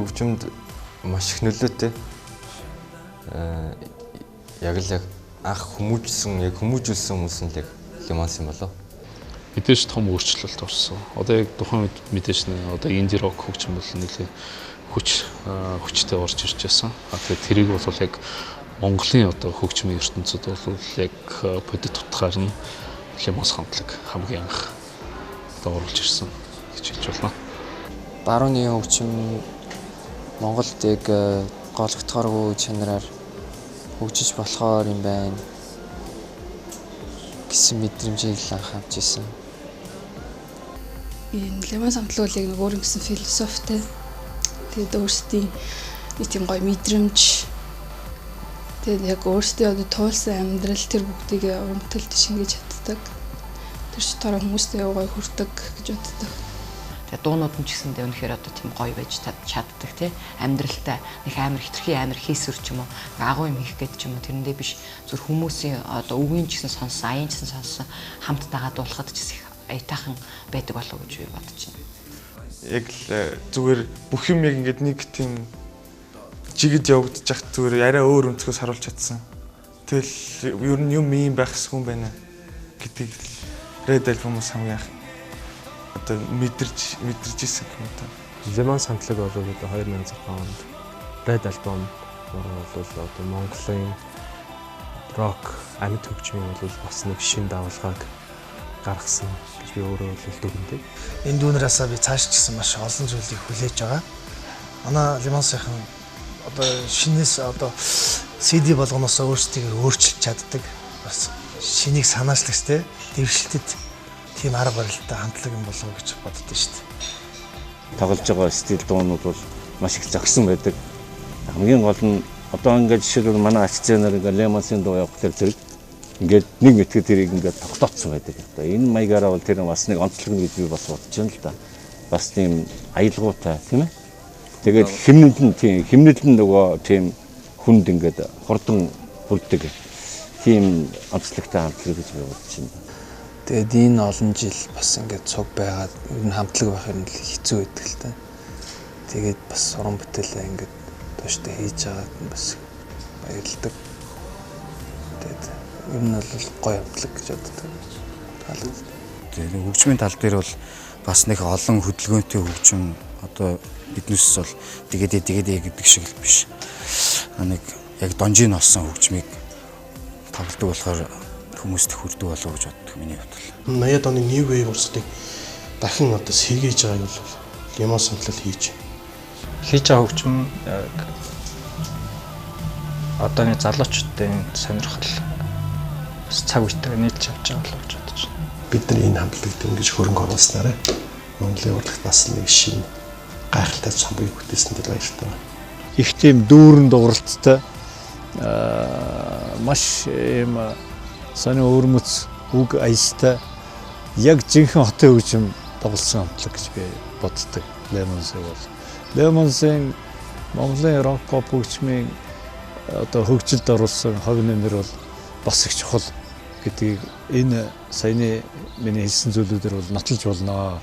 хөгжимд маш их нөлөөтэй. Яг анх хүмүүжүүлсэн хүмүүс нь яг Лемонс юм болов. Мэдээж том өөрчлөлт орсон. Одоо яг тухайн үед мэдээж одоо инди рок хөгжим бол нэлээд хүчтэй орж ирж байсан. Тэгээд тэрийг бол яг Монголын одоо хөгжмийн ертөнцид бол яг бодит утгаар нь Лемонс хамтлаг хамгийн анх одоо оруулж ирсэн гэж хэлж болно. Барууны хөгжим Монголд яг гологдохооргүй чанараар хөгжиж болохоор юм байна гэсэн мэдрэмжийг л анх авч ирсэн. Лемонс хамтлаг бол яг нэг өөр юмсан философитой. Тэгээд өөрсдийн нэг тийм гоё мэдрэмж. Тэгээд яг өөрсдөө одоо туулсан амьдрал тэр бүгдийг урамталд шингээж чаддаг. Тэр ч дараа хүмүүстэй гоё хүрдэг гэж боддог. Тэгээд дуунууд нь ч гэсэндээ үнэхээр одоо тийм гоё байж чаддаг тий. Амьдралтай нэг амар хитрхи амар хийсвэр ч юм уу, агуу юм хийх гээд ч юм уу тэрэндээ биш зөв хүмүүсийн одоо өвгийн ч гэсэн сонсон, аян ч гэсэн сонсон хамт дагаадуулахад ч их аятайхан байдаг болов уу гэж би бодож байна. Яг л зүгээр бүх юм яг ингээд нэг тийм жигэд явагдаж хат зүгээр арай өөр өнцгөөс харуулж чадсан. Тэгэл ер нь юм ийм байх хэсгүй юм байна гэдгийг Red Album-аас хамгийн анх одоо мэдэрч ирсэн юм та. Лемонс хамтлаг бол одоо 2006 онд Red Album бол одоо Монголын рок амьд хөгжмийн бол бас нэг шин давалгааг гаргасан гэж би өөрөө бол дүгнэдэг. Энэ дүүнээсээ би цааш ч гэсэн маш олон зүйлийг хүлээж байгаа. Манай Лемонсын одоо шинээс одоо CD болгоноос өөрсдийгөө өөрчилж чаддаг. Бас шинийг санаачлагч те дэвшилтэд тийм арга барилтай хамтлаг юм болов уу гэж боддоо шүү дээ. Тоглож байгаа стил дуунууд бол маш их загсан байдаг. Хамгийн гол нь одоо ингээд жишээлбэл манай ачцэнаар ингээд Лемонсын дуу явах зэрэг ингээд нэг мэтгэд тэрийг ингээд тогтооцсон байдаг. Одоо энэ маягаараа бол тэр бас нэг онцлог гэж би бас бодож байна л да. Бас тийм аялгаутай тийм ээ. Тэгээд химнэл нь нөгөө тийм хүнд ингээд хурдан бүрддэг. Тийм онцлогтой хамтлаг гэж би бодож байна. Тэгээд энэ олон жил бас ингээд цуг байгаад ер нь хамтлаг байх юм л хэцүү байдаг л та. Тэгээд бас уран бүтээлээ ингээд тууштай хийж байгаад бас баярлагдав. Тэгээд ер нь бол гоё хамтлаг гэж боддог. Тэгээд хөгжмийн тал дээр бол бас нэг олон хөдөлгөөнтэй хөгжим одоо биднээс бол тэгээд гэдэг шиг л биш. Нэг яг донжийн олсон хөгжмийг тоглодог болохоор хүмүүст хүрдэг болов уу гэж боддог миний бодлоо. 80-аад оны New Wave урсгалыг дахин одоо сэргийж байгааг бол Лемонс хамтлал хийж байгаа хөгжим одооны залуучуудын сонирхол бас цаг үетэйгээ нийлж явж байгаа болов уу гэж бодож байна. Бид нар энэ хамтлагт ингэж хөрөнгө оруулснараа Монголын урлагт бас нэг шинэ гайхалтай цомбыг бүтээсэнд баяртай байна. Их тийм дүүрэн дууралттай маш юм сони өрмөц үг аястай яг жинхэнэ хотын хөгжим тоглосон хамтлаг гэж би боддог. Лемонс бол Лемонсын Монголын рок поп хөгжмийн одоо хөгжилд оруулсан хог нэмэр бол бас их чухал гэдгийг энэ саяны миний хэлсэн зүйлүүдээр бол нотолж болно.